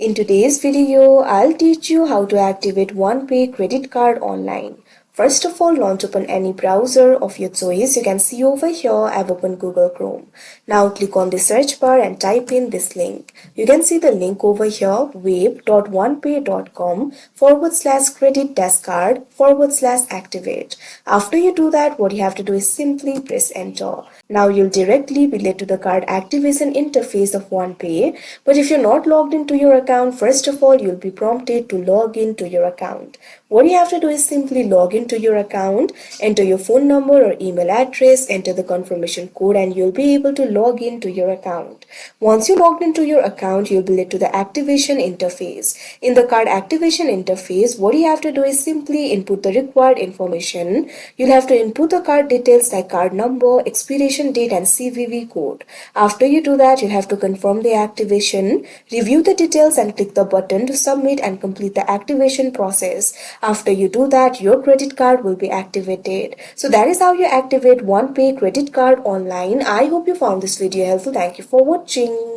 In today's video, I'll teach you how to activate OnePay credit card online. First of all, launch open any browser of your choice. You can see over here I've opened Google Chrome. Now click on the search bar and type in this link. You can see the link over here web.onepay.com/credit-card/activate. After you do that, what you have to do is simply press enter. Now you'll directly be led to the card activation interface of OnePay. But if you're not logged into your account, first of all, you'll be prompted to log into your account. What you have to do is simply log into your account, enter your phone number or email address, enter the confirmation code, and you'll be able to log into your account. Once you logged into your account, you'll be led to the activation interface. In the card activation interface, what you have to do is simply input the required information. You'll have to input the card details like card number, expiration date, and CVV code. After you do that, you'll have to confirm the activation, review the details, and click the button to submit and complete the activation process. After you do that, your credit card will be activated. So that is how you activate OnePay credit card online. I hope you found this video helpful. Thank you for watching.